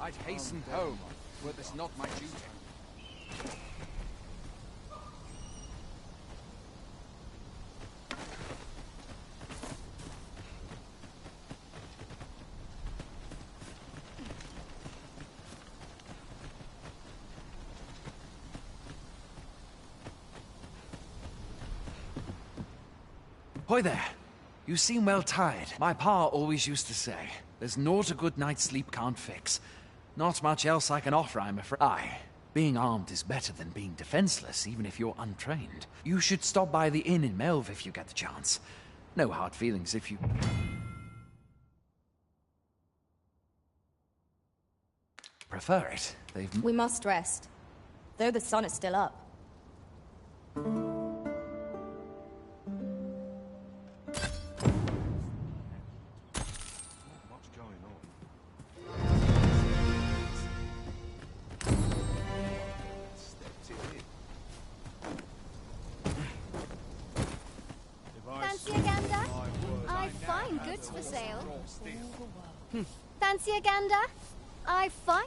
I'd hastened home, were this not my duty. Hoy there. You seem well tired. My pa always used to say, there's naught a good night's sleep can't fix. Not much else I can offer, I'm afraid. Aye, being armed is better than being defenseless, even if you're untrained. You should stop by the inn in Melve if you get the chance. No hard feelings if you prefer it. We must rest, though the sun is still up. Fancy a gander? I find...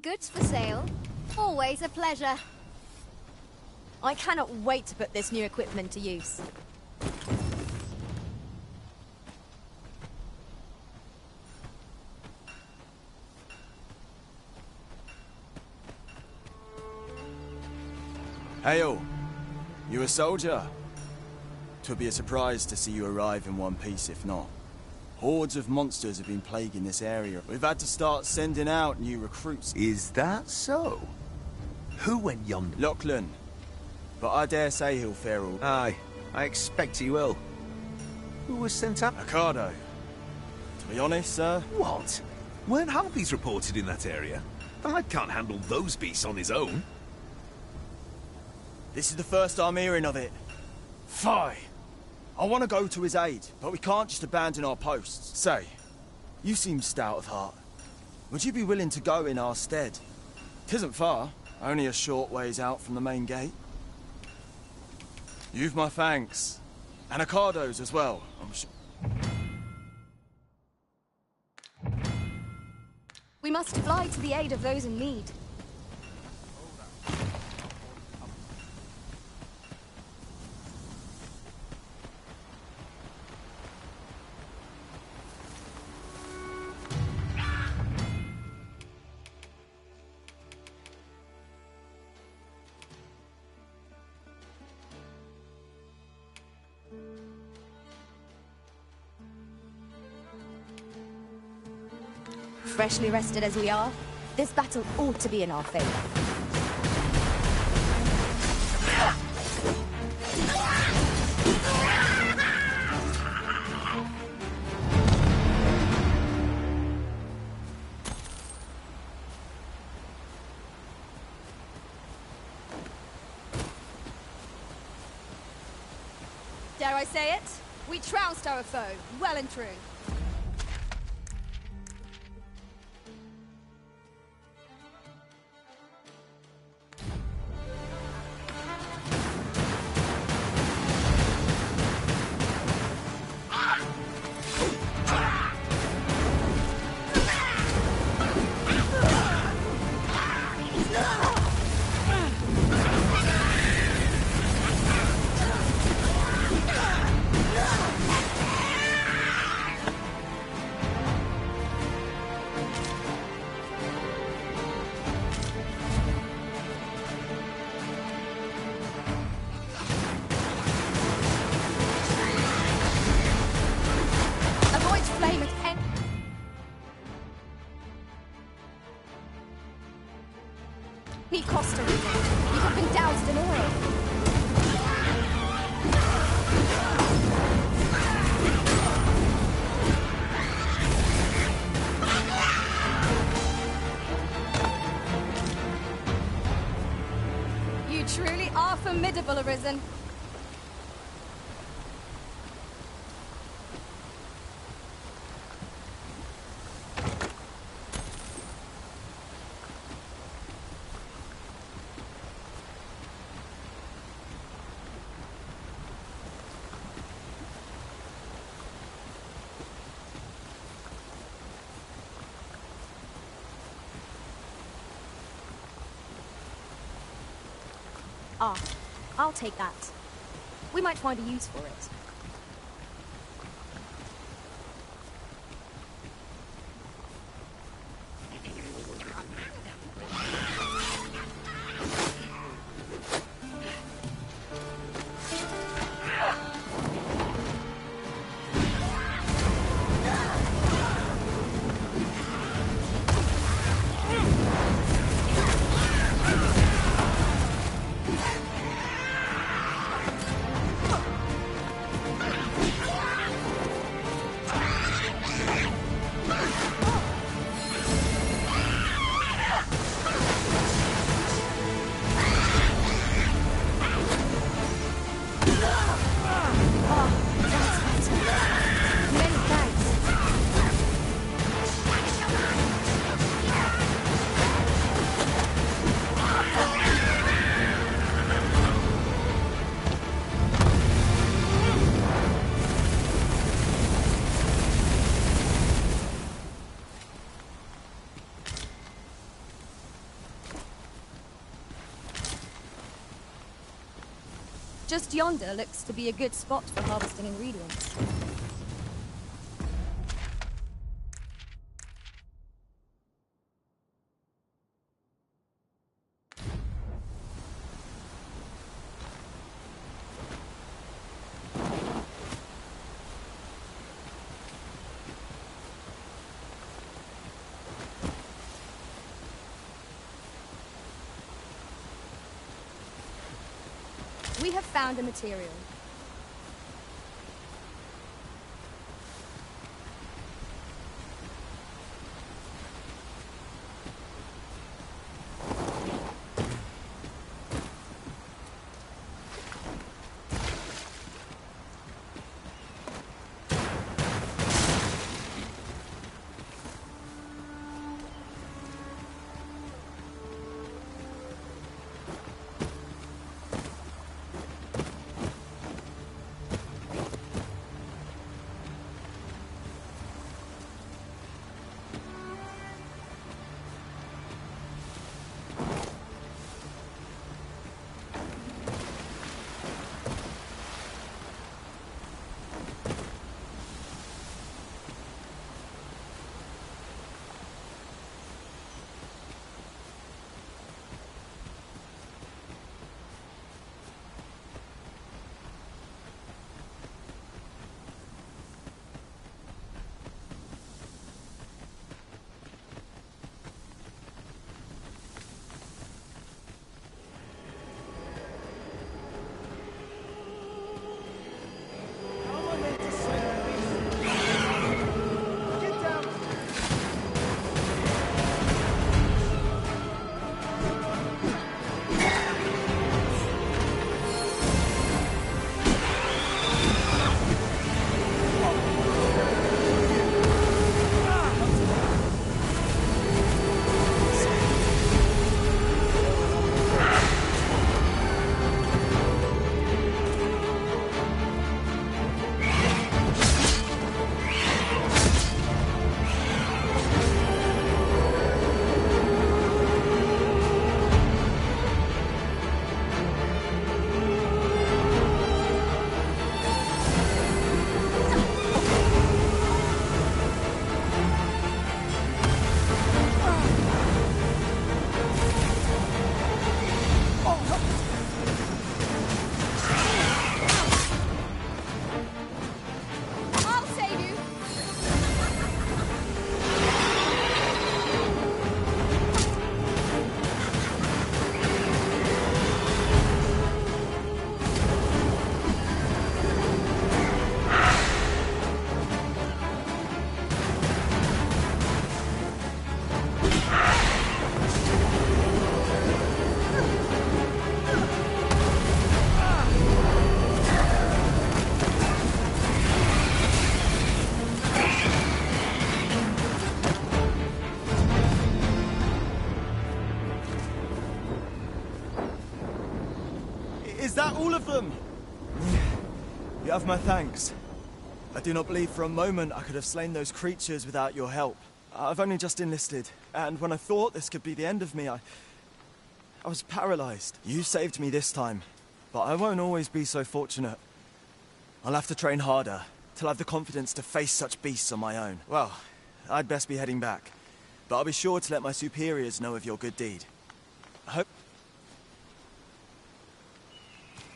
Goods for sale. Always a pleasure. I cannot wait to put this new equipment to use. Hail! You a soldier? 'Twould be a surprise to see you arrive in one piece, if not. Hordes of monsters have been plaguing this area. We've had to start sending out new recruits. Is that so? Who went yonder? Lachlan. But I dare say he'll fare all... Aye, I expect he will. Who was sent out? Ricardo. To be honest, sir... What? Weren't harpies reported in that area? The lad can't handle those beasts on his own. This is the first I'm hearing of it. Fie! I want to go to his aid, but we can't just abandon our posts. Say, you seem stout of heart. Would you be willing to go in our stead? 'Tisn't far, only a short ways out from the main gate. You've my thanks. And Ricardo's as well, I'm sure. We must fly to the aid of those in need. Freshly rested as we are, this battle ought to be in our favor. Dare I say it? We trounced our foe, well and true. Bid have arisen. Ah, I'll take that. We might find a use for it. Many thanks. Just yonder looks to be a good spot for harvesting ingredients. We have found a material. of them! You have my thanks. I do not believe for a moment I could have slain those creatures without your help. I've only just enlisted, and when I thought this could be the end of me, I was paralyzed. You saved me this time, but I won't always be so fortunate. I'll have to train harder, till I have the confidence to face such beasts on my own. Well, I'd best be heading back, but I'll be sure to let my superiors know of your good deed. I hope...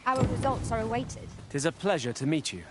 Our results are awaited. 'Tis a pleasure to meet you.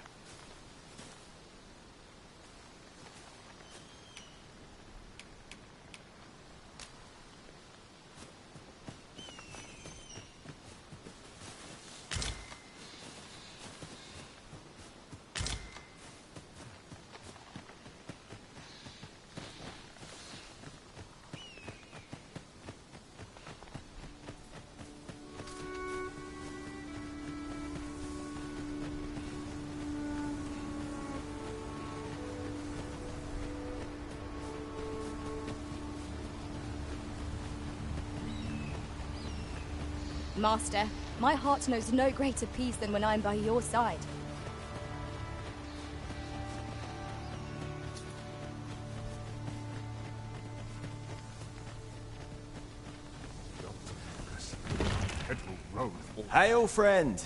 Master, my heart knows no greater peace than when I'm by your side. Hail, friend!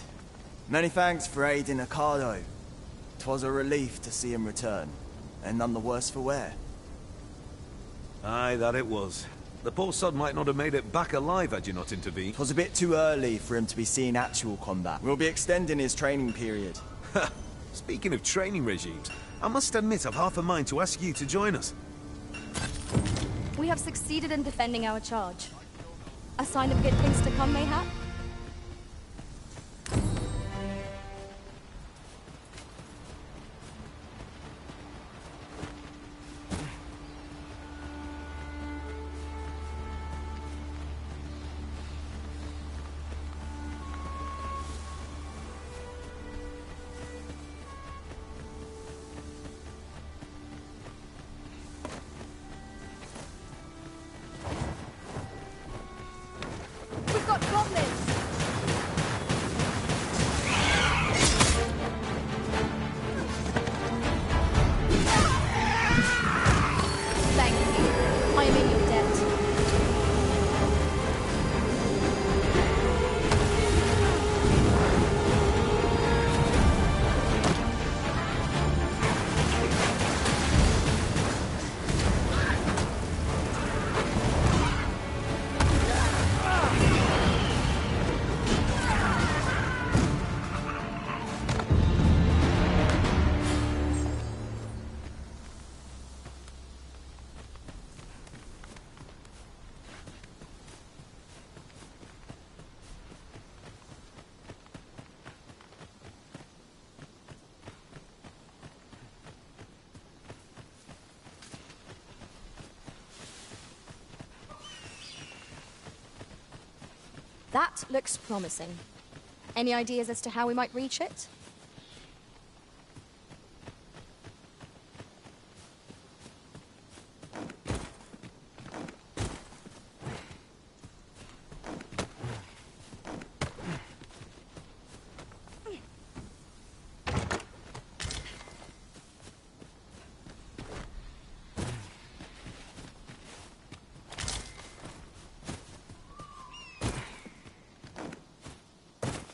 Many thanks for aiding Ocado. 'Twas a relief to see him return, and none the worse for wear. Aye, that it was. The poor sod might not have made it back alive had you not intervened. 'Twas a bit too early for him to be seeing actual combat. We'll be extending his training period. Speaking of training regimes, I must admit I've half a mind to ask you to join us. We have succeeded in defending our charge. A sign of good things to come, mayhap? We've got goblins! Thank you. I am in your debt. That looks promising. Any ideas as to how we might reach it?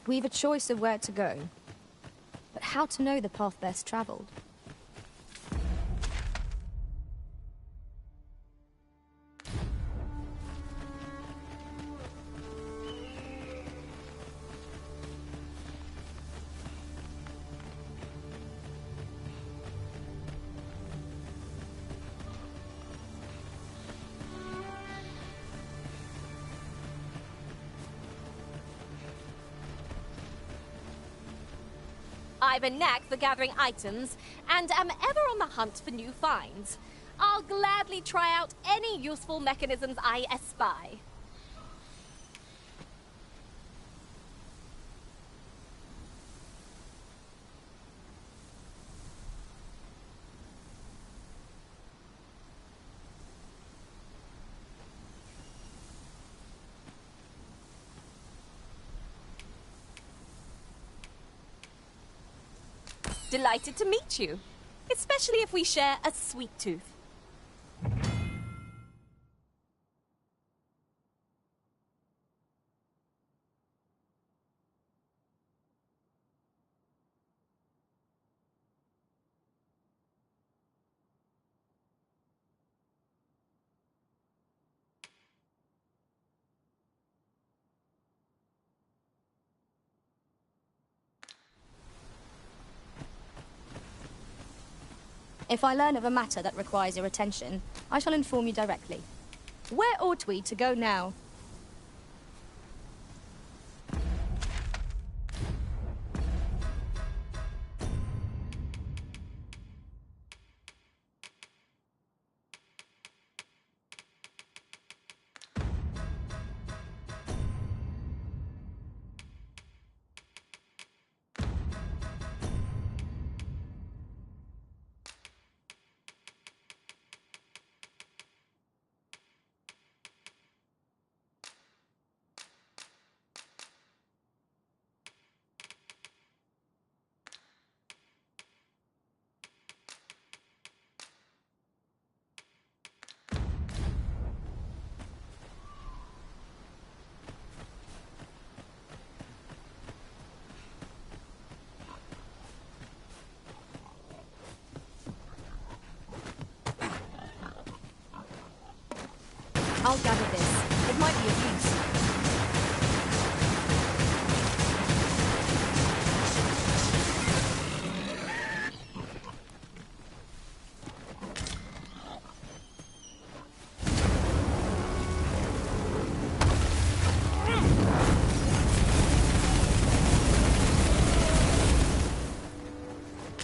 We've a choice of where to go, but how to know the path best traveled? I've a knack for gathering items, and am ever on the hunt for new finds. I'll gladly try out any useful mechanisms I espy. Delighted to meet you. Especially if we share a sweet tooth. If I learn of a matter that requires your attention, I shall inform you directly. Where ought we to go now? I'll gather this. It might be of use.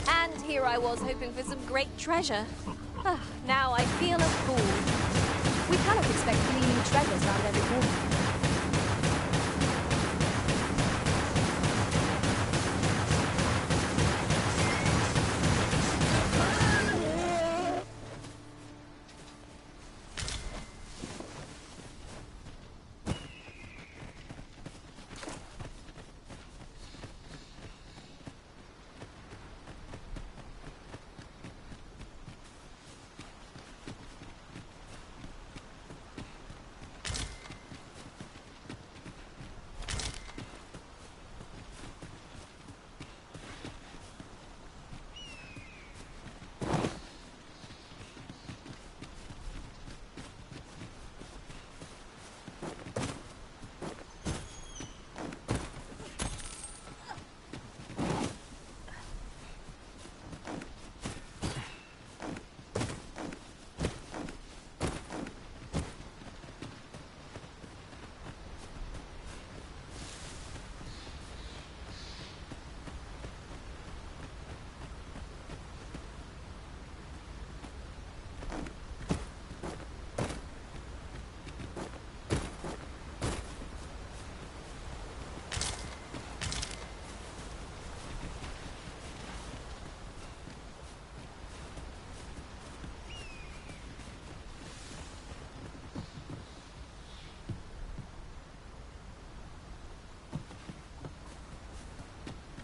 And here I was hoping for some great treasure. Now I feel a fool. We cannot expect gleaming treasures round every corner.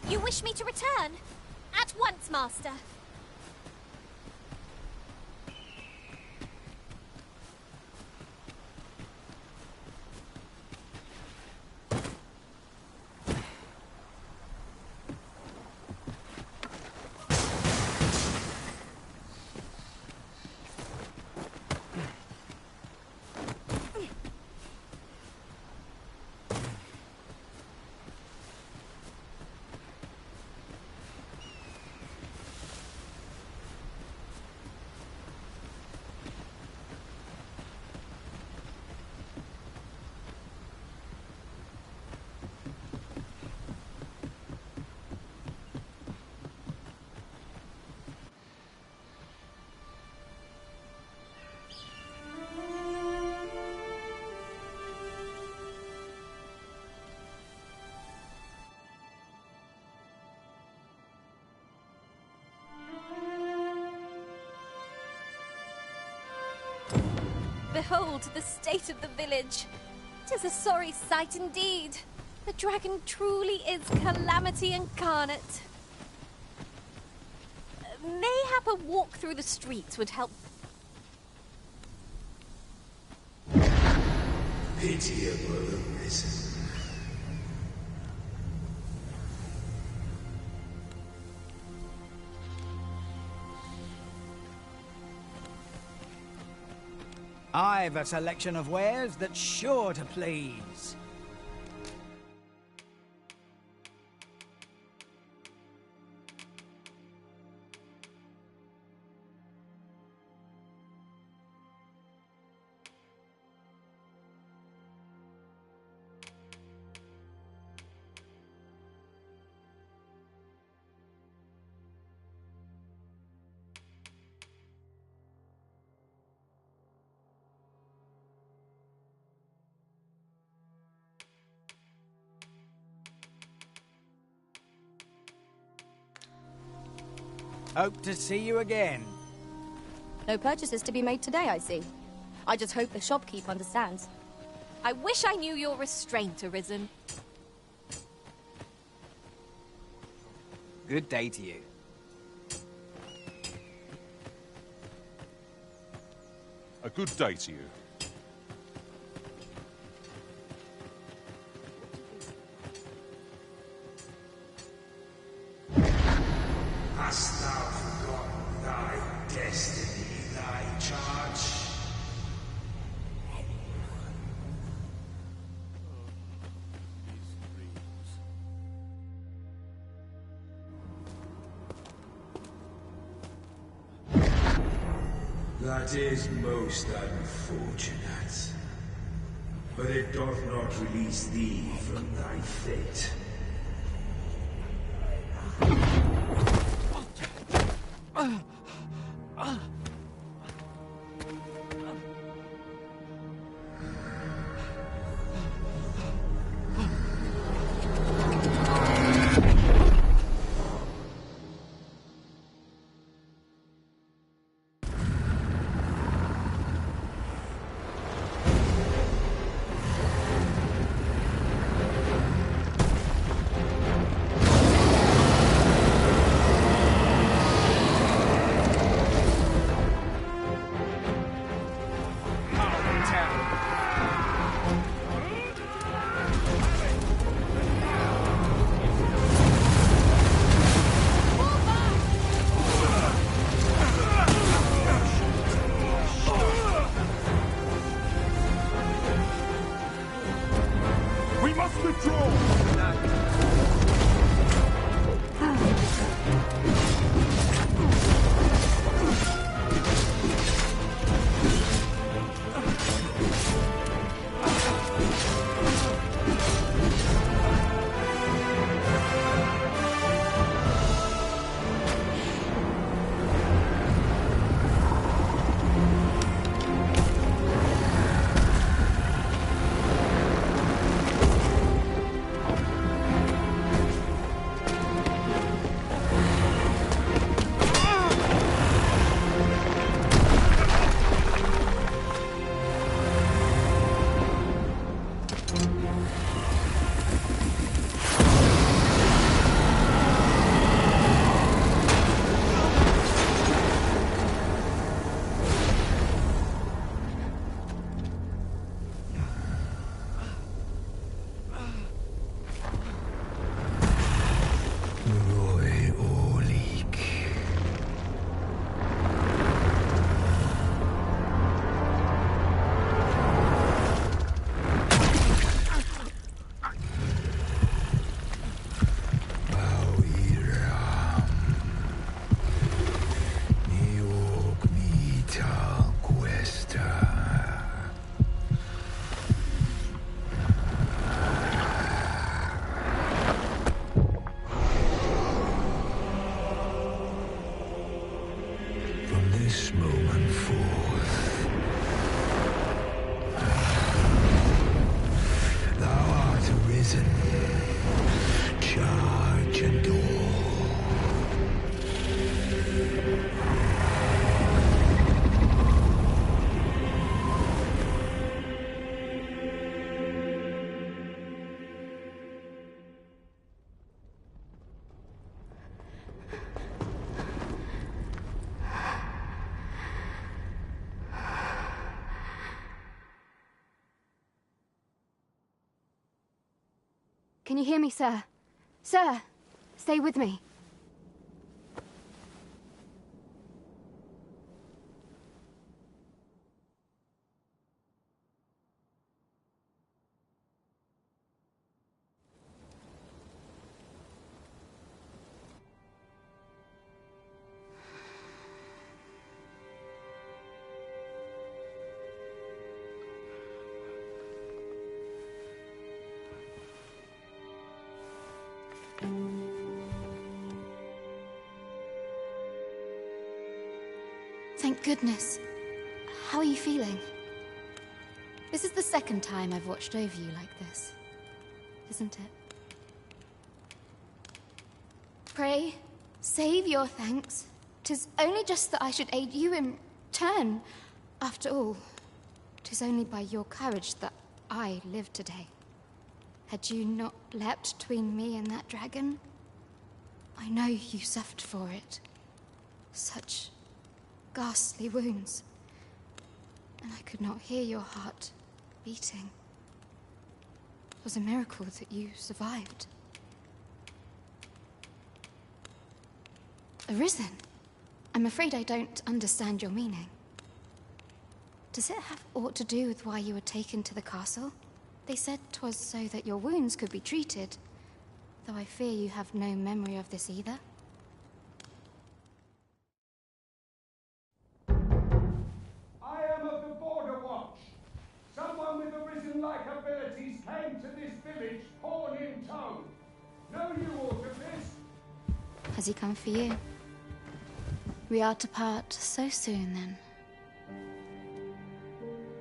You wish me to return? At once, Master. Behold the state of the village. 'Tis a sorry sight indeed. The dragon truly is calamity incarnate. up a walk through the streets would help. Pitiable arisen. I've a selection of wares that's sure to please. Hope to see you again. No purchases to be made today, I see. I just hope the shopkeep understands. I wish I knew your restraint, Arisen. Good day to you. A good day to you. Hast thou forgotten thy destiny, thy charge? That is most unfortunate. But it doth not release thee from thy fate. This moment forth, thou art arisen, charge and all. Can you hear me, sir? Sir, stay with me. Thank goodness. How are you feeling? This is the second time I've watched over you like this, isn't it? Pray, save your thanks. 'Tis only just that I should aid you in turn. After all, 'tis only by your courage that I live today. Had you not leapt between me and that dragon, I know you suffered for it. Such ghastly wounds, and I could not hear your heart beating. It was a miracle that you survived. Arisen? I'm afraid I don't understand your meaning. Does it have aught to do with why you were taken to the castle? They said 'twas so that your wounds could be treated, though I fear you have no memory of this either. I am of the Border Watch. Someone with Arisen-like abilities came to this village, horn in tow. Know you aught of this? Has he come for you? We are to part so soon, then.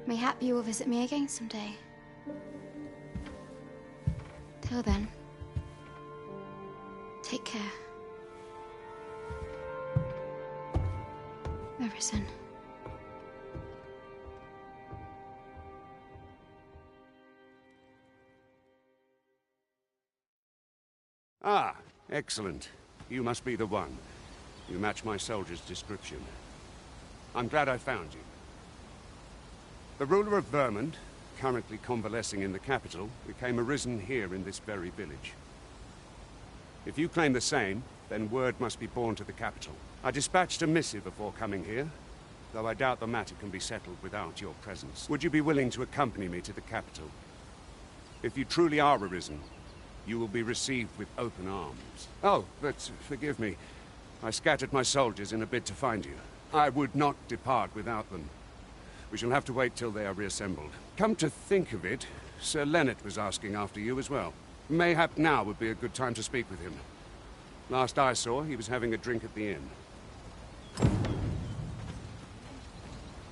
Mayhap you will visit me again someday. Till then, take care. Arisen. Ah, excellent. You must be the one. You match my soldier's description. I'm glad I found you. The ruler of Vermund, currently convalescing in the capital, became arisen here in this very village. If you claim the same, then word must be borne to the capital. I dispatched a missive before coming here, though I doubt the matter can be settled without your presence. Would you be willing to accompany me to the capital? If you truly are arisen, you will be received with open arms. Oh, but forgive me. I scattered my soldiers in a bid to find you. I would not depart without them. We shall have to wait till they are reassembled. Come to think of it, Sir Leonard was asking after you as well. Mayhap now would be a good time to speak with him. Last I saw, he was having a drink at the inn.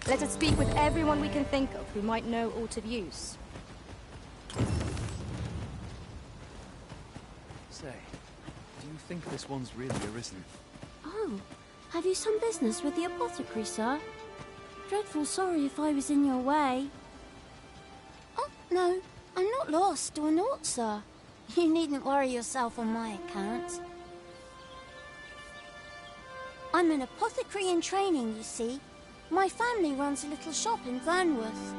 Let us speak with everyone we can think of who might know aught of use. Say, do you think this one's really arisen? Oh, have you some business with the apothecary, sir? Dreadful sorry if I was in your way. Oh, no, I'm not lost or naught, sir. You needn't worry yourself on my account. I'm an apothecary in training, you see. My family runs a little shop in Vernworth.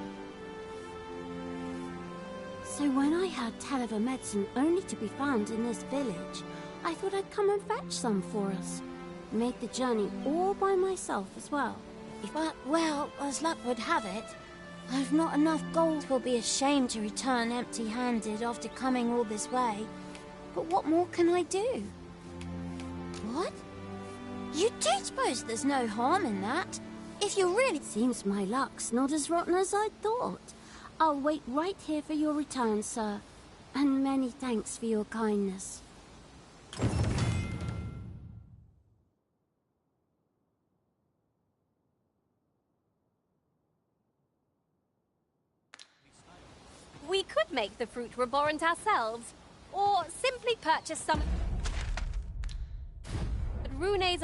So when I heard tell of a medicine only to be found in this village, I thought I'd come and fetch some for us. Made the journey all by myself as well. But, well, as luck would have it, I've not enough gold. 'Twill be a shame to return empty-handed after coming all this way. But what more can I do? What? You do suppose there's no harm in that? If you really... Seems my luck's not as rotten as I thought. I'll wait right here for your return, sir. And many thanks for your kindness. We could make the fruit reborn ourselves, or simply purchase some at Rune's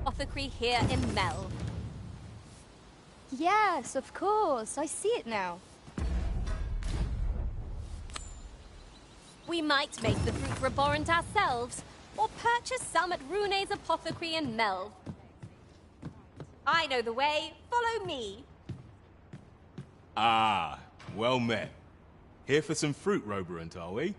apothecary here in Melv. Yes, of course. I see it now. We might make the fruit reborn ourselves, or purchase some at Rune's apothecary in Melv. I know the way. Follow me. Ah, well met. Here for some fruit, Roberant, are we?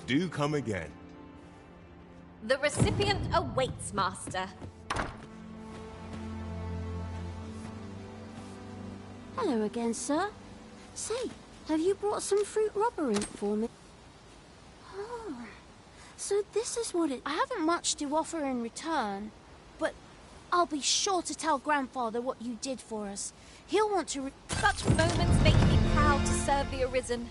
Do come again. The recipient awaits, Master. Hello again, sir. Say, have you brought some fruit robberant for me? Oh, so this is what it... I haven't much to offer in return, but I'll be sure to tell Grandfather what you did for us. He'll want to... Such moments make me proud to serve the Arisen.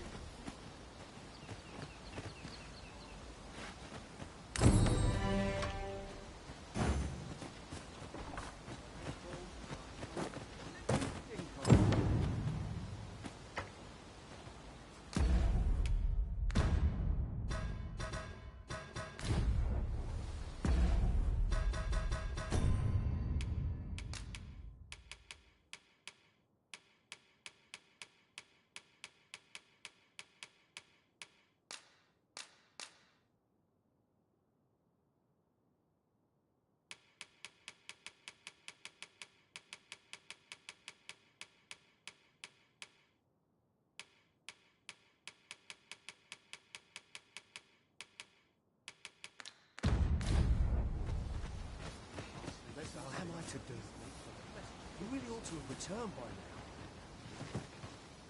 What am I to do? You really ought to have returned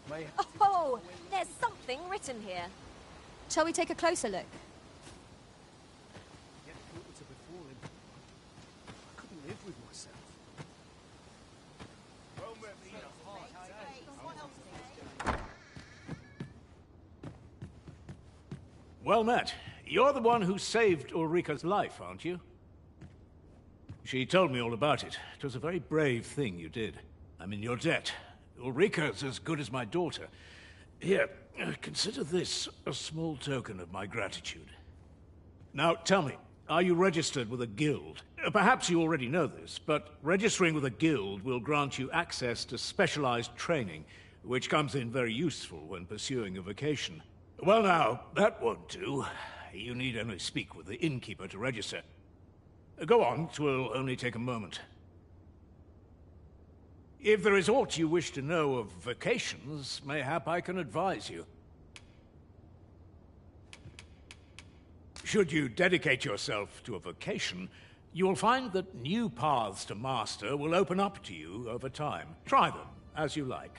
by now. Oh, there's something written here. Shall we take a closer look? Get water to befall him. I couldn't live with myself. Well met. You're the one who saved Ulrika's life, aren't you? She told me all about it. It was a very brave thing you did. I'm in your debt. Ulrika's as good as my daughter. Here, consider this a small token of my gratitude. Now, tell me, are you registered with a guild? Perhaps you already know this, but registering with a guild will grant you access to specialized training, which comes in very useful when pursuing a vocation. Well now, that won't do. You need only speak with the innkeeper to register. Go on, 'twill only take a moment. If there is aught you wish to know of vocations, mayhap I can advise you. Should you dedicate yourself to a vocation, you will find that new paths to master will open up to you over time. Try them, as you like.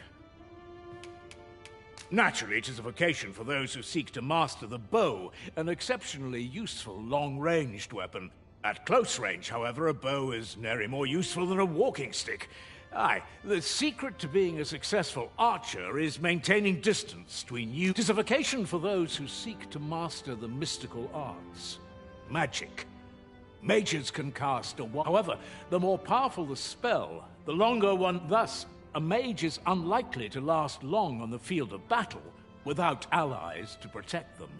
Naturally, it is a vocation for those who seek to master the bow, an exceptionally useful long-ranged weapon. At close range, however, a bow is nary more useful than a walking stick. Aye, the secret to being a successful archer is maintaining distance between you. It is a vocation for those who seek to master the mystical arts. Magic. Mages can cast a wand. However, the more powerful the spell, the longer one. Thus, a mage is unlikely to last long on the field of battle without allies to protect them.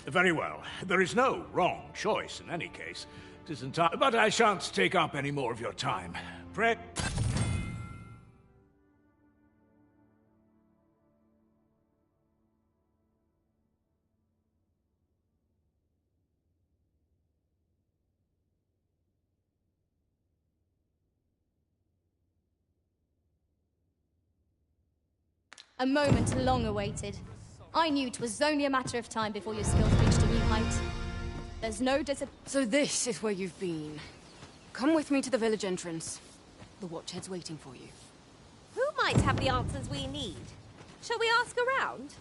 Very well. There is no wrong choice in any case. It is entirely. But I shan't take up any more of your time. Pray. A moment long awaited. I knew 'twas only a matter of time before your skills reached a new height. There's no So this is where you've been. Come with me to the village entrance. The Watchhead's waiting for you. Who might have the answers we need? Shall we ask around?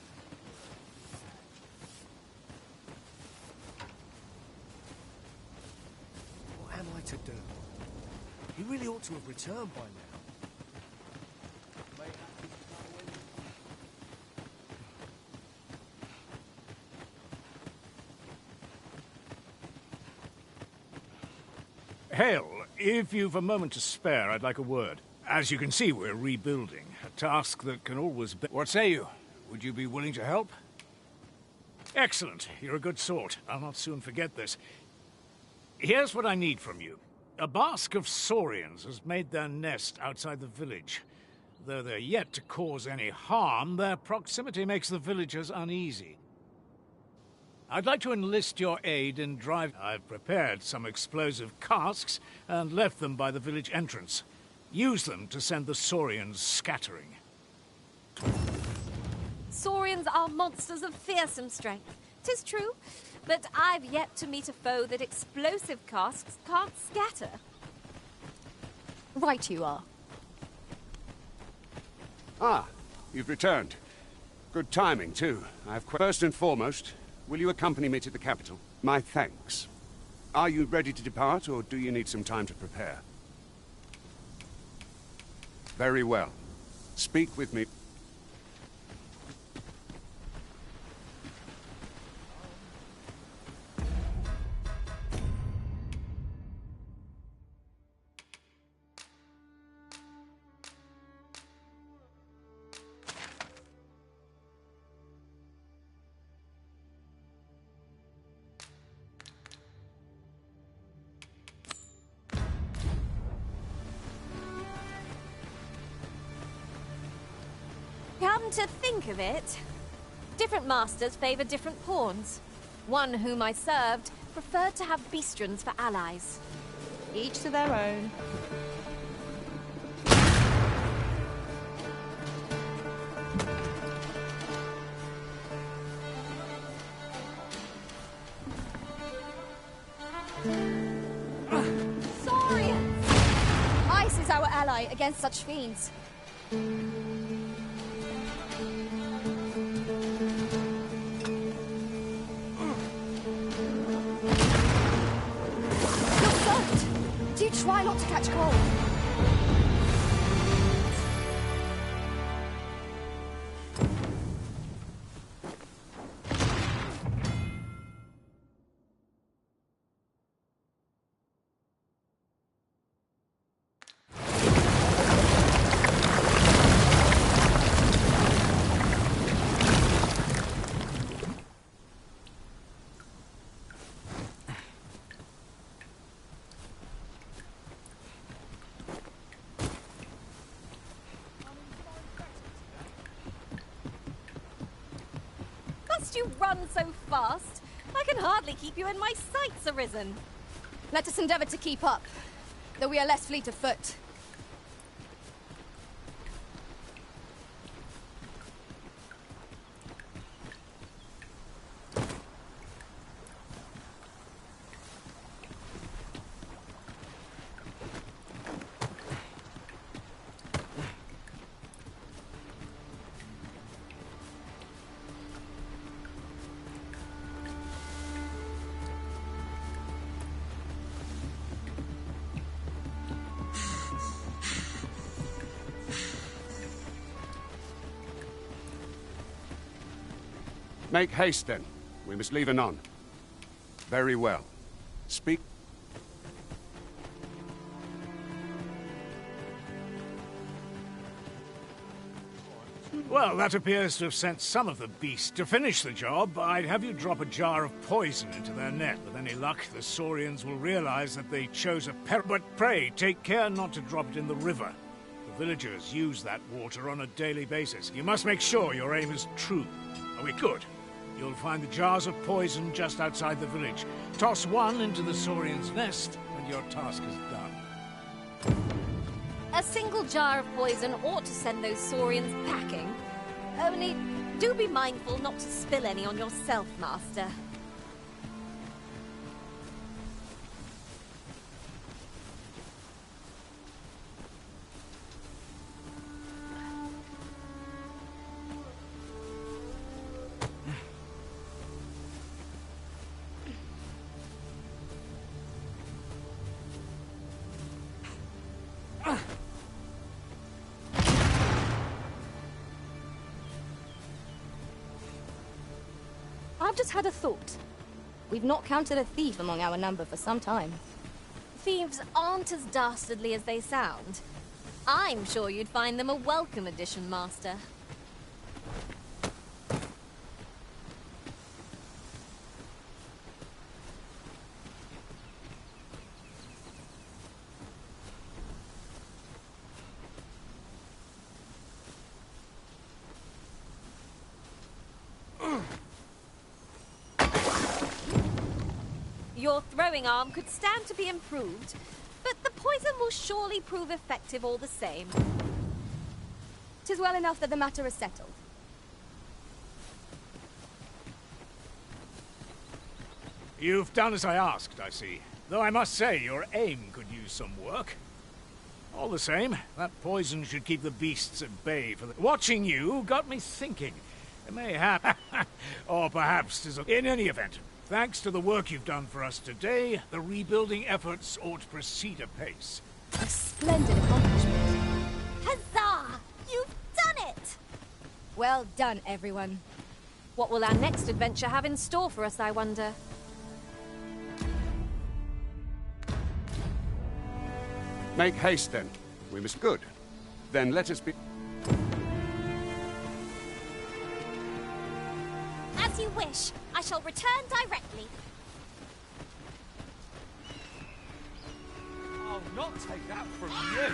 What am I to do? He really ought to have returned by now. Hale, if you've a moment to spare, I'd like a word. As you can see, we're rebuilding. A task that can always be... What say you? Would you be willing to help? Excellent. You're a good sort. I'll not soon forget this. Here's what I need from you. A bask of saurians has made their nest outside the village. Though they're yet to cause any harm, their proximity makes the villagers uneasy. I'd like to enlist your aid in driving. I've prepared some explosive casks and left them by the village entrance. Use them to send the saurians scattering. Saurians are monsters of fearsome strength. 'Tis true, but I've yet to meet a foe that explosive casks can't scatter. Right you are. Ah, you've returned. Good timing, too. First and foremost, will you accompany me to the capital? My thanks. Are you ready to depart, or do you need some time to prepare? Very well. Speak with me. Come to think of it, different masters favor different pawns. One whom I served preferred to have beastrons for allies. Each to their own. Saurians! Ice is our ally against such fiends. Try not to catch cold. You run so fast, I can hardly keep you in my sights, Arisen. Let us endeavor to keep up, though we are less fleet of foot. Make haste, then. We must leave anon. Very well. Speak. Well, that appears to have sent some of the beasts. To finish the job, I'd have you drop a jar of poison into their net. With any luck, the Saurians will realize that they chose a But pray, take care not to drop it in the river. The villagers use that water on a daily basis. You must make sure your aim is true. Are we good? You'll find the jars of poison just outside the village. Toss one into the Saurian's nest, and your task is done. A single jar of poison ought to send those Saurians packing. Only, do be mindful not to spill any on yourself, Master. I've just had a thought. We've not counted a thief among our number for some time. Thieves aren't as dastardly as they sound. I'm sure you'd find them a welcome addition, Master. Your throwing arm could stand to be improved, but the poison will surely prove effective all the same. 'Tis well enough that the matter is settled. You've done as I asked, I see. Though I must say, your aim could use some work. All the same, that poison should keep the beasts at bay for the... Watching you got me thinking. It may happen. Or perhaps... In any event, thanks to the work you've done for us today, the rebuilding efforts ought to proceed apace. A splendid accomplishment. Huzzah! You've done it! Well done, everyone. What will our next adventure have in store for us, I wonder? Make haste, then. We must... Good. Then let us be... As you wish. I shall return directly. I'll not take that from you.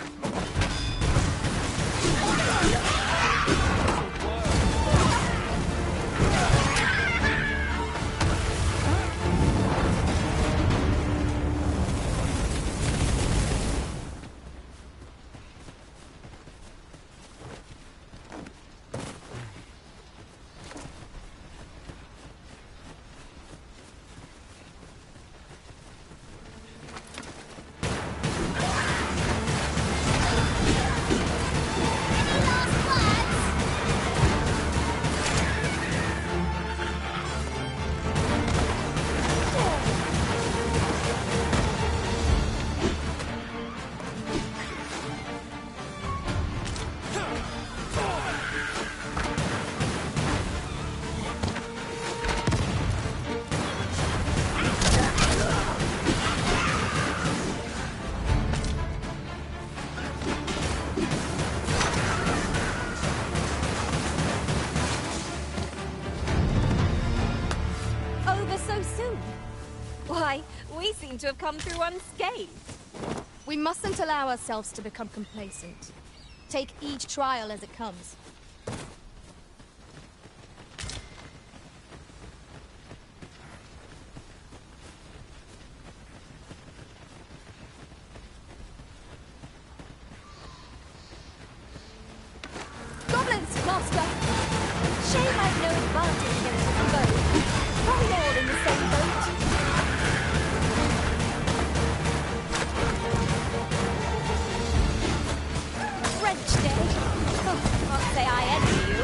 Why, we seem to have come through unscathed. We mustn't allow ourselves to become complacent. Take each trial as it comes. Goblins, Master! Shame I've no advantage against the foe. Are we all in the same boat? French day. Oh, can't say I envy you.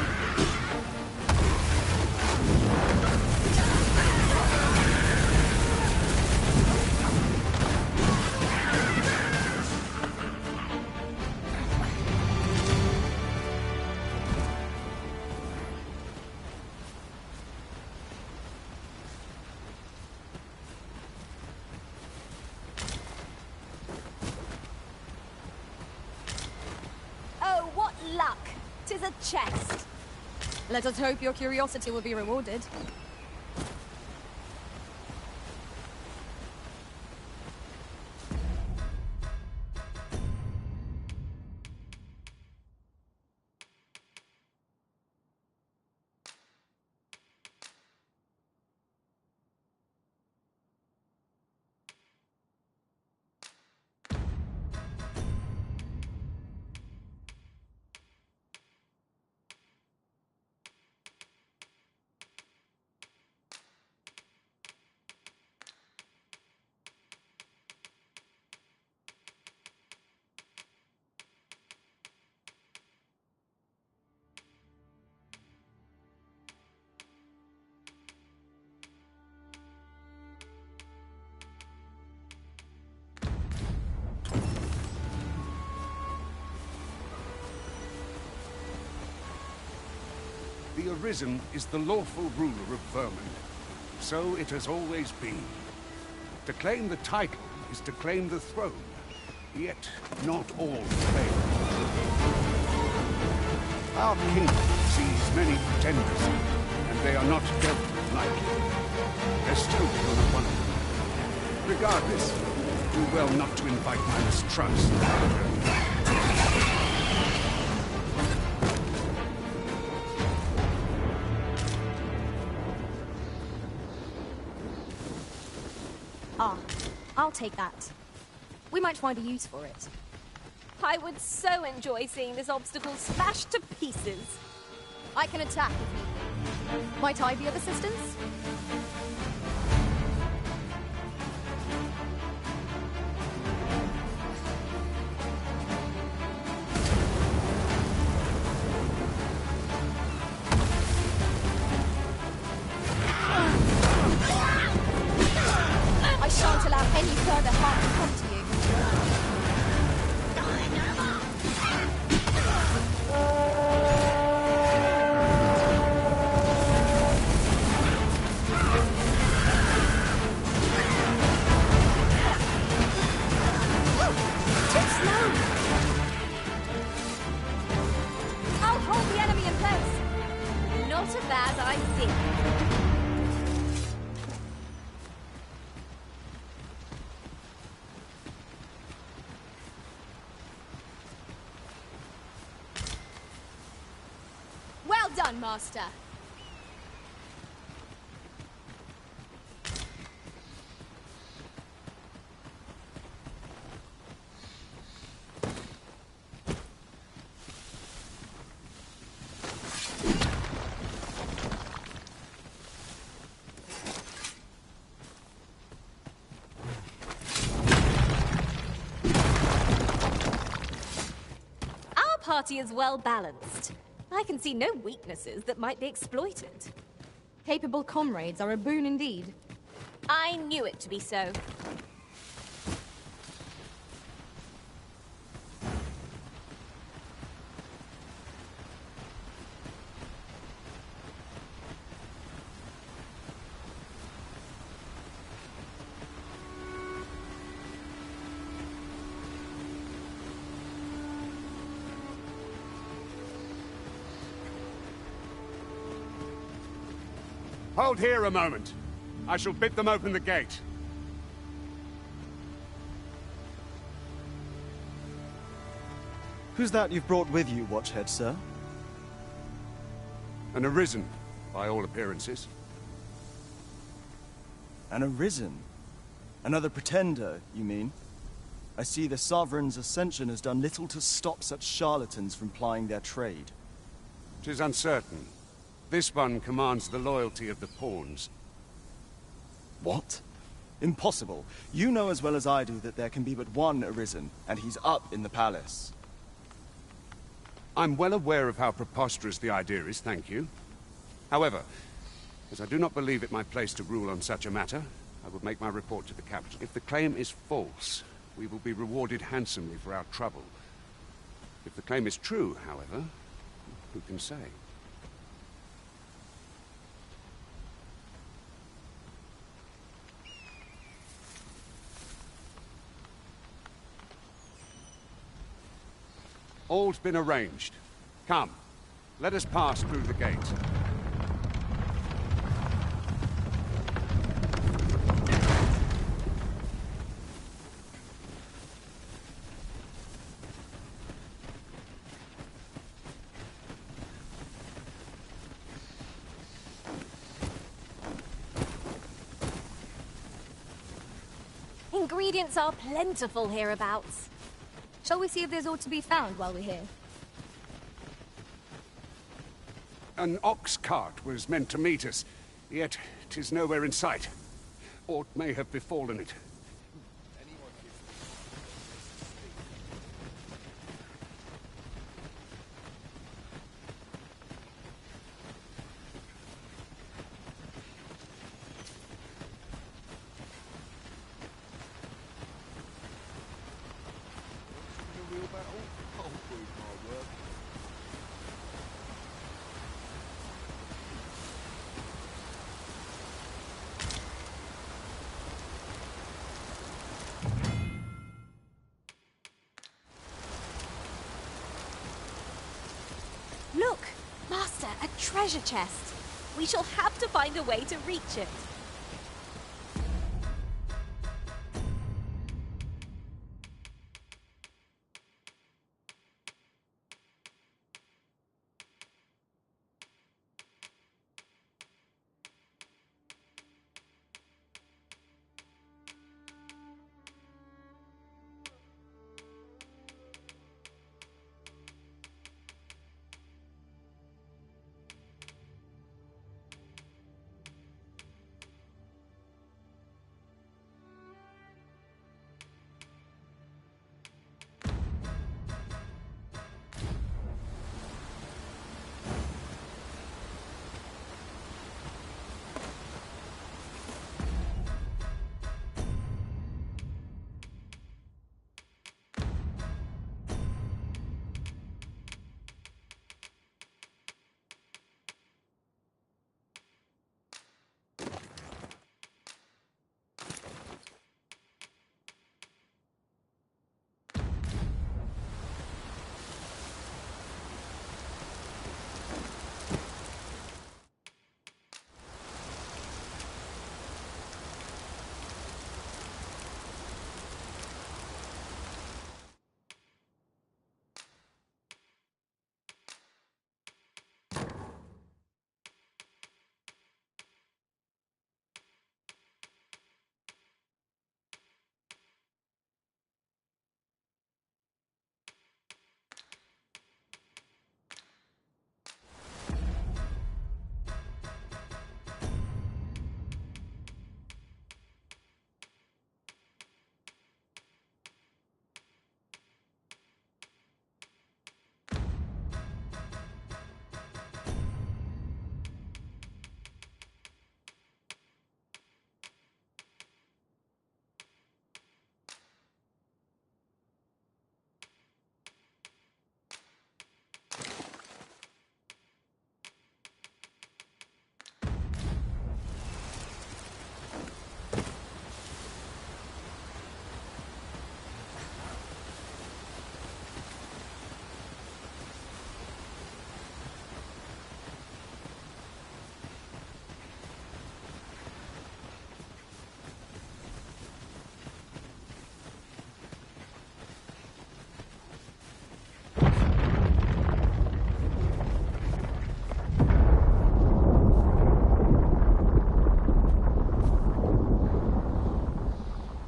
luck. 'Tis a chest. Let us hope your curiosity will be rewarded. The Arisen is the lawful ruler of Vermund. So it has always been. To claim the title is to claim the throne. Yet, not all claim. Our kingdom sees many pretenders, and they are not dealt with lightly. There's still one of them. Regardless, do well not to invite my mistrust. Ah, I'll take that. We might find a use for it. I would so enjoy seeing this obstacle smashed to pieces. I can attack if need be. Might I be of assistance? I shan't allow any further harm to come to you. I'll hold the enemy in place. Not as bad as I see. Well done, Master. Our party is well balanced. I can see no weaknesses that might be exploited. Capable comrades are a boon indeed. I knew it to be so. Hold here a moment. I shall bid them open the gate. Who's that you've brought with you, Watchhead, sir? An Arisen, by all appearances. An Arisen? Another pretender, you mean? I see the Sovereign's ascension has done little to stop such charlatans from plying their trade. 'Tis uncertain. This one commands the loyalty of the pawns. What? Impossible. You know as well as I do that there can be but one Arisen, and he's up in the palace. I'm well aware of how preposterous the idea is, thank you. However, as I do not believe it my place to rule on such a matter, I will make my report to the capital. If the claim is false, we will be rewarded handsomely for our trouble. If the claim is true, however, who can say? All's been arranged. Come, let us pass through the gate. Ingredients are plentiful hereabouts. Shall we see if there's aught to be found while we're here? An ox cart was meant to meet us, yet 'tis nowhere in sight. Aught may have befallen it. Look, Master, a treasure chest. We shall have to find a way to reach it.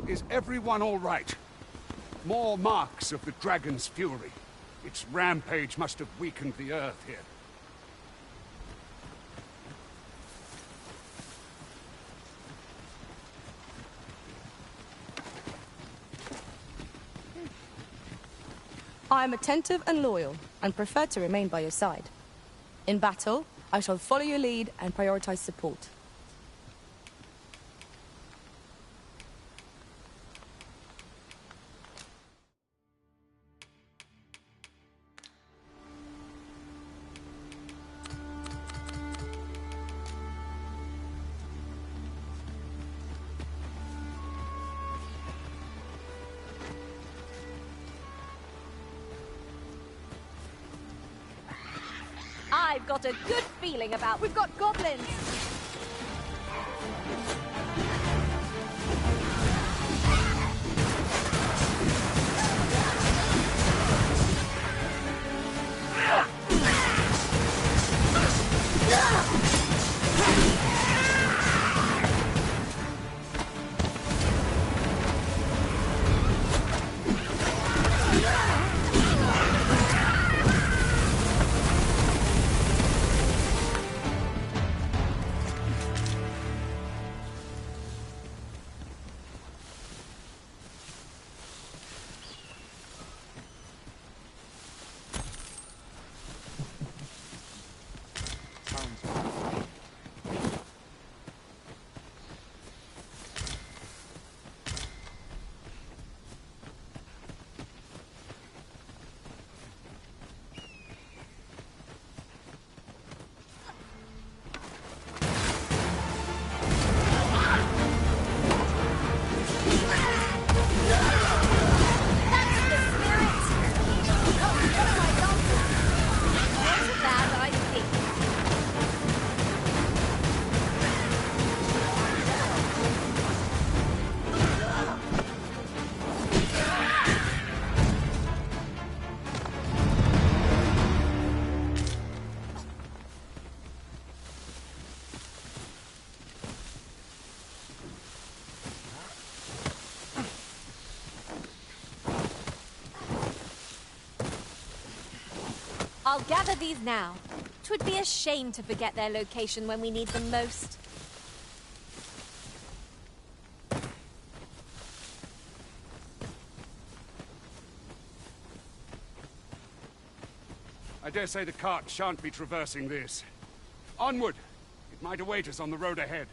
Is everyone all right? More marks of the dragon's fury. Its rampage must have weakened the earth here. I am attentive and loyal, and prefer to remain by your side. In battle, I shall follow your lead and prioritize support. I've got a good feeling about... We've got goblins! I'll gather these now. 'Twould be a shame to forget their location when we need them most. I dare say the cart shan't be traversing this. Onward! It might await us on the road ahead.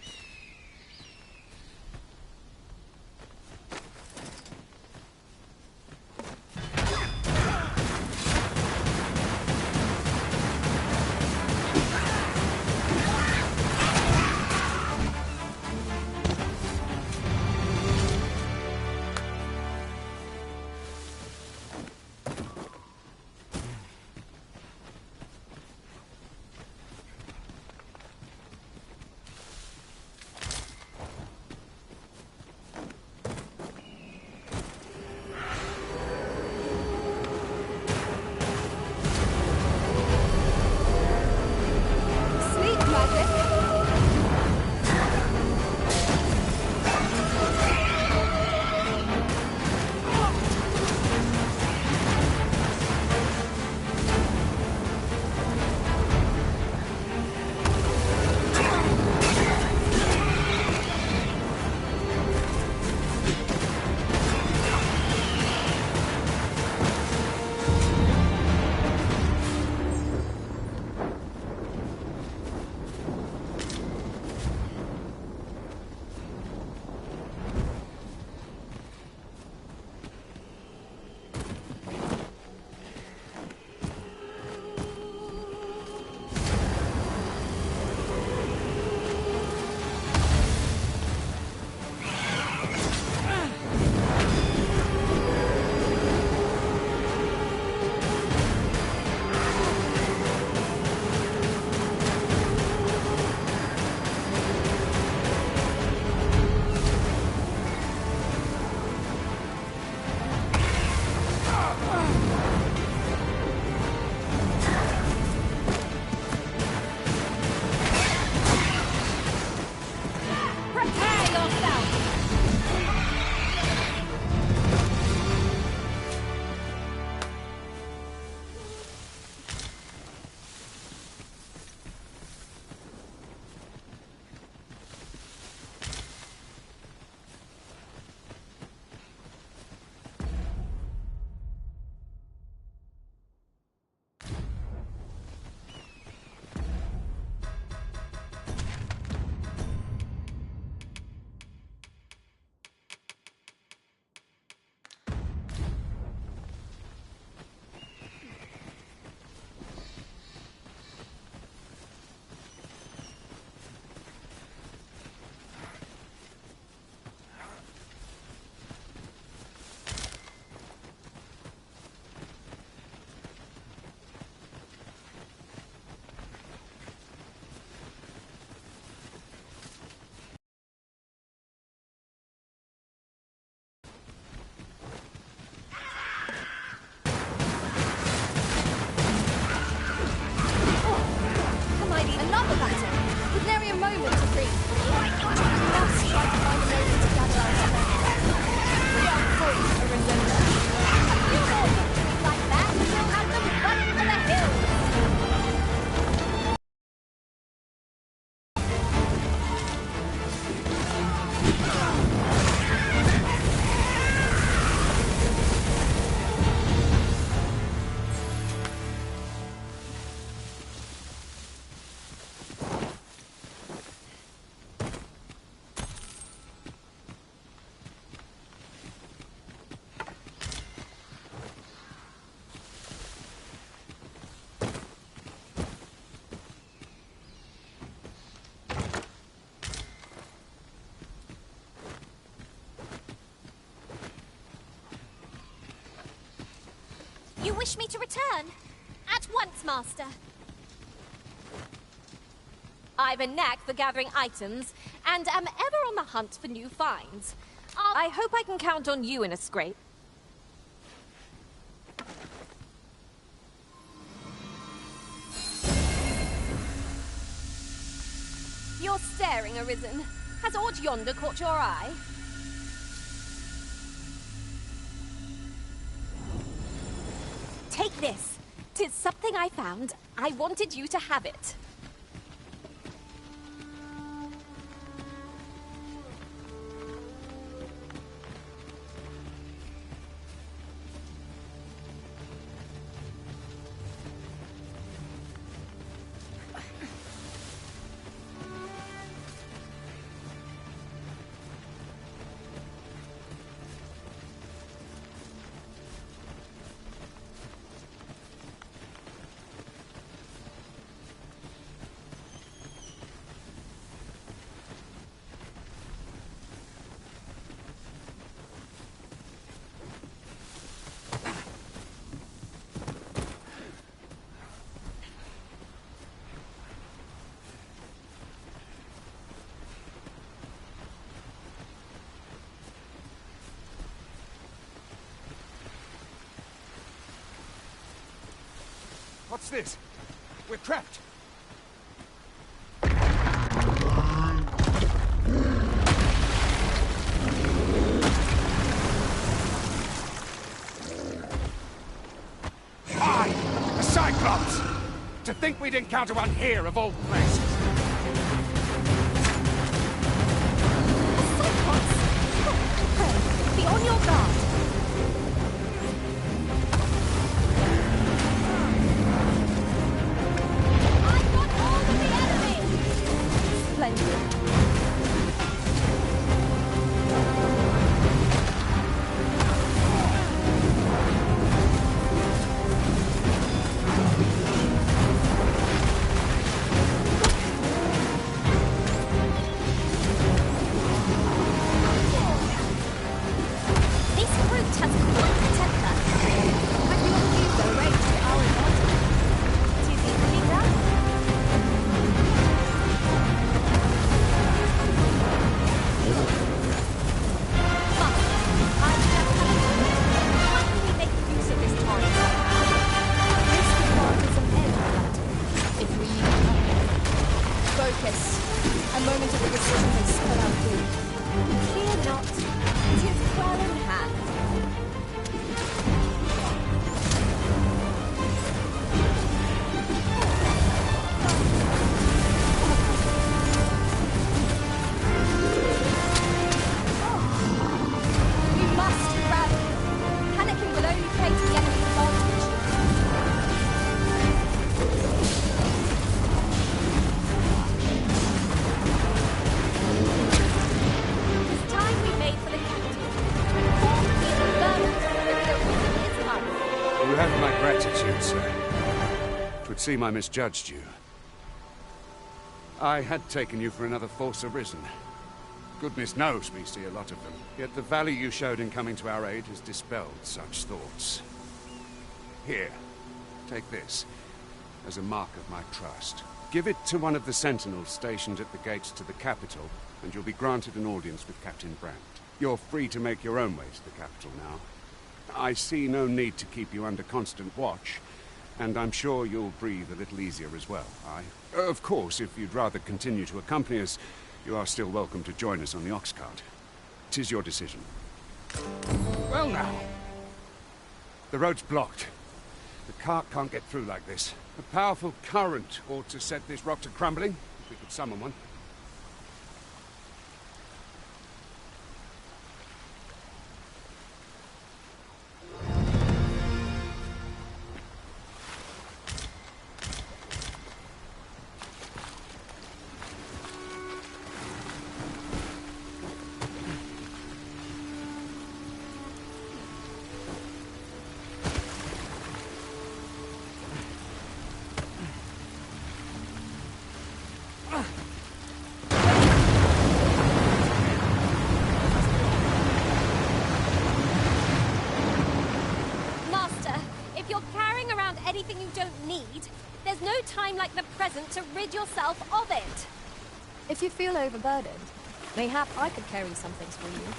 moment to breathe. We must try to find a moment to gather our strength. We are full of resentment. A few more victories like that, and we'll have them running for the hills. You wish me to return? At once, Master. I've a knack for gathering items, and am ever on the hunt for new finds. I hope I can count on you in a scrape. You're staring, Arisen. Has aught yonder caught your eye? Take this. 'Tis something I found. I wanted you to have it. What's this? We're trapped. A Cyclops! To think we'd encounter one here of all places. Be on your guard. I've got hold of the enemy! Splendid. Seem I misjudged you. I had taken you for another Force Arisen. Goodness knows we see a lot of them. Yet the valor you showed in coming to our aid has dispelled such thoughts. Here, take this, as a mark of my trust. Give it to one of the sentinels stationed at the gates to the capital, and you'll be granted an audience with Captain Brandt. You're free to make your own way to the capital now. I see no need to keep you under constant watch, And I'm sure you'll breathe a little easier as well, aye? Of course, if you'd rather continue to accompany us, you are still welcome to join us on the ox cart. 'Tis your decision. Well now. The road's blocked. The cart can't get through like this. A powerful current ought to set this rock to crumbling, if we could summon one. anything you don't need, there's no time like the present to rid yourself of it. If you feel overburdened, mayhap I could carry some things for you.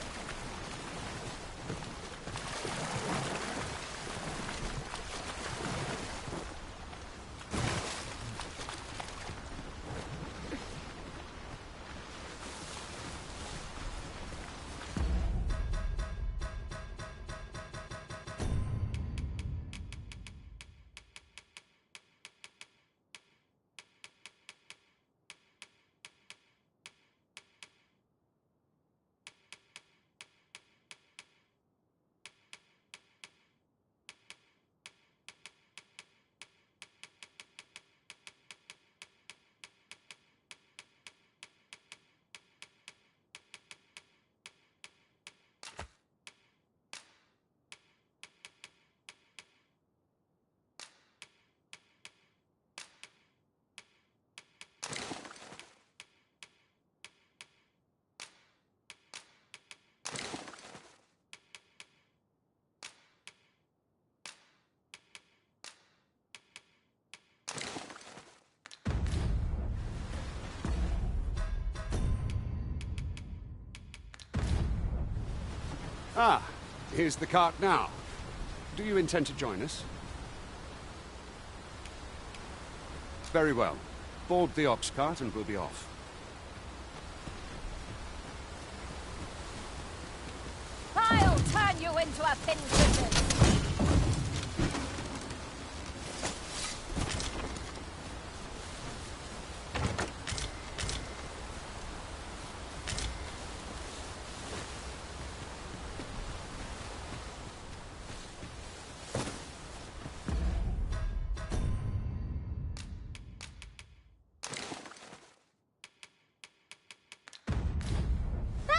Ah, here's the cart now. Do you intend to join us? Very well. Board the ox cart and we'll be off. I'll turn you into a bin cushion.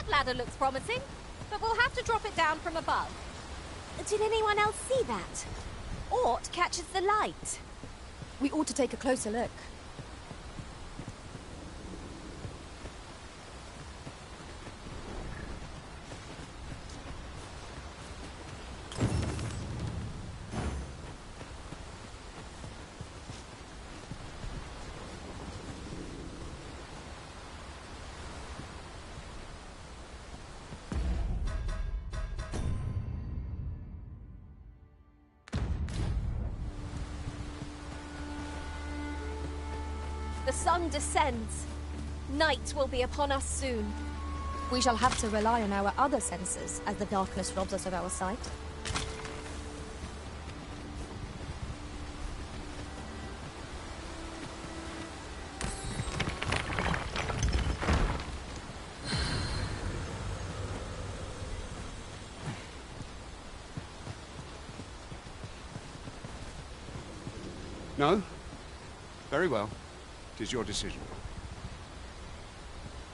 Ladder looks promising, but we'll have to drop it down from above. Did anyone else see that? Aught catches the light. We ought to take a closer look. The sun descends. Night will be upon us soon. We shall have to rely on our other senses as the darkness robs us of our sight. No? Very well. 'Tis your decision.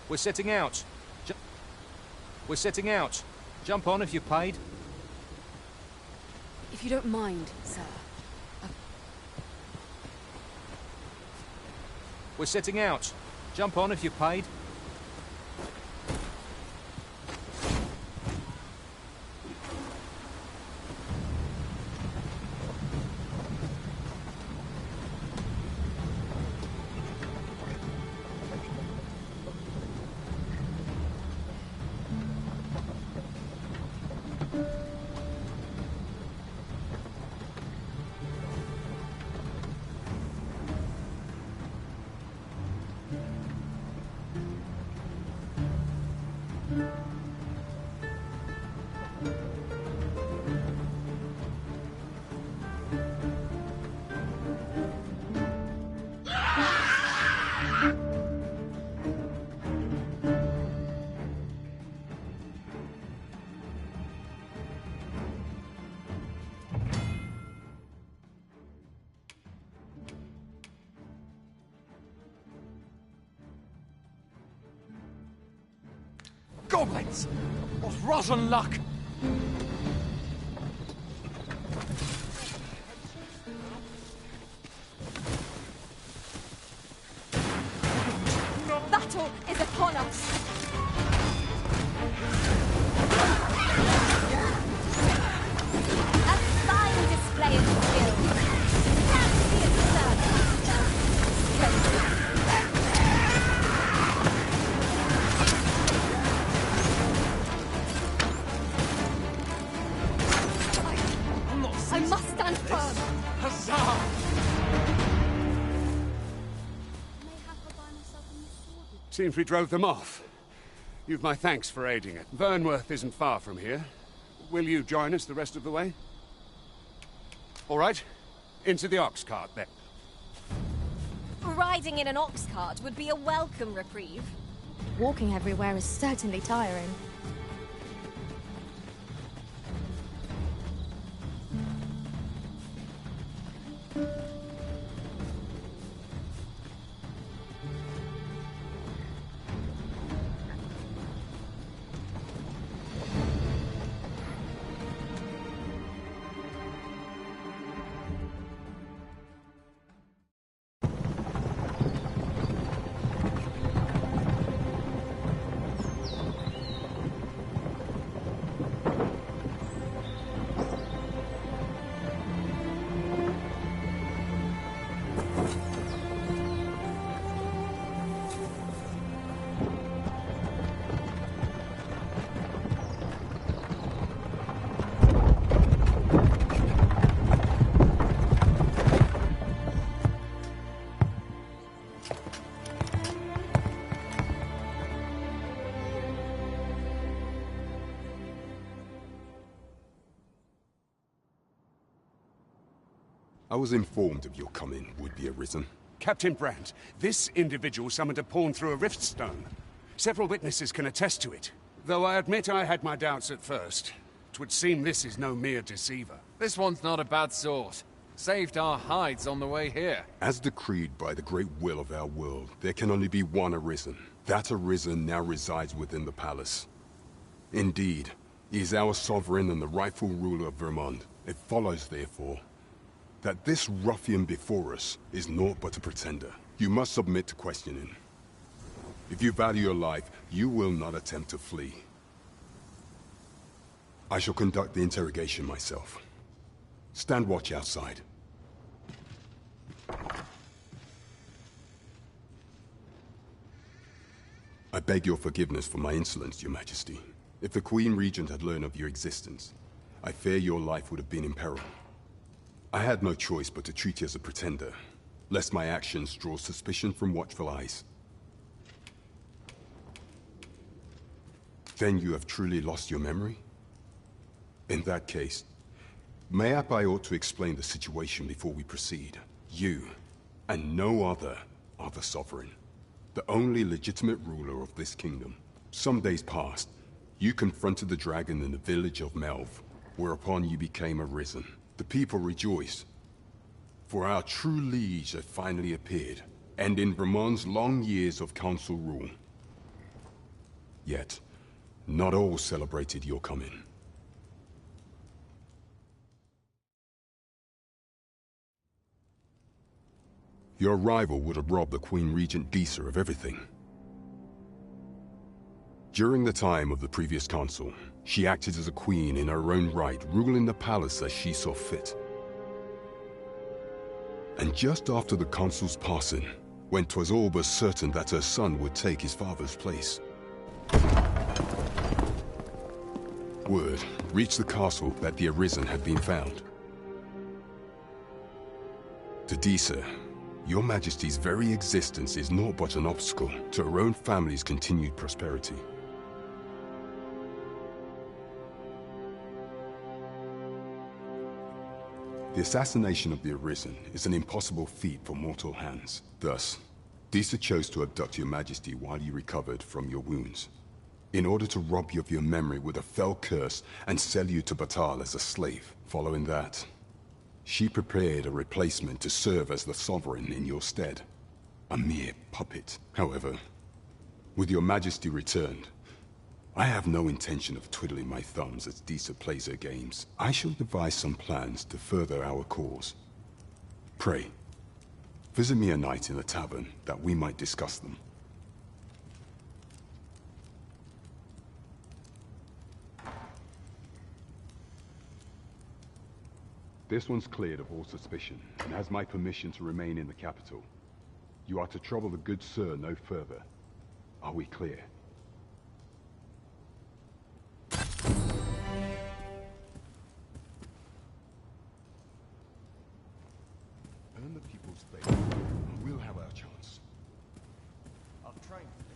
We're setting out. We're setting out. Jump on if you've paid. If you don't mind, sir. We're setting out. Jump on if you've paid. Goblins! What rotten luck! Battle is upon us! A fine display of skill! Can't be I must stand firm! Huzzah! Seems we drove them off. You've my thanks for aiding it. Vernworth isn't far from here. Will you join us the rest of the way? All right. Into the ox cart, then. Riding in an ox cart would be a welcome reprieve. Walking everywhere is certainly tiring. I was informed of your coming, would-be Arisen. Captain Brandt, this individual summoned a pawn through a rift stone. Several witnesses can attest to it. Though I admit I had my doubts at first. 'Twould seem this is no mere deceiver. This one's not a bad sort. Saved our hides on the way here. As decreed by the great will of our world, there can only be one Arisen. That Arisen now resides within the palace. Indeed, he is our sovereign and the rightful ruler of Vermont. It follows, therefore, that this ruffian before us is naught but a pretender. You must submit to questioning. If you value your life, you will not attempt to flee. I shall conduct the interrogation myself. Stand watch outside. I beg your forgiveness for my insolence, Your Majesty. If the Queen Regent had learned of your existence, I fear your life would have been in peril. I had no choice but to treat you as a pretender, lest my actions draw suspicion from watchful eyes. Then you have truly lost your memory? In that case, mayhap I ought to explain the situation before we proceed. You, and no other, are the sovereign, the only legitimate ruler of this kingdom. Some days past, you confronted the dragon in the village of Melv, whereupon you became Arisen. The people rejoiced, for our true liege had finally appeared, ending Vermont's long years of council rule. Yet, not all celebrated your coming. Your arrival would have robbed the Queen Regent Disa of everything. During the time of the previous council, she acted as a queen in her own right, ruling the palace as she saw fit. And just after the council's passing, when 'twas all but certain that her son would take his father's place, word reached the castle that the Arisen had been found. To Disa, your Majesty's very existence is naught but an obstacle to her own family's continued prosperity. The assassination of the Arisen is an impossible feat for mortal hands. Thus, Disa chose to abduct your Majesty while you recovered from your wounds, in order to rob you of your memory with a fell curse and sell you to Batal as a slave. Following that, she prepared a replacement to serve as the sovereign in your stead. A mere puppet. However, with your Majesty returned, I have no intention of twiddling my thumbs as Disa plays her games. I shall devise some plans to further our cause. Pray, visit me a night in the tavern that we might discuss them. This one's cleared of all suspicion, and has my permission to remain in the capital. You are to trouble the good sir no further. Are we clear? Earn the people's favor, and we'll have our chance. I've trained for this.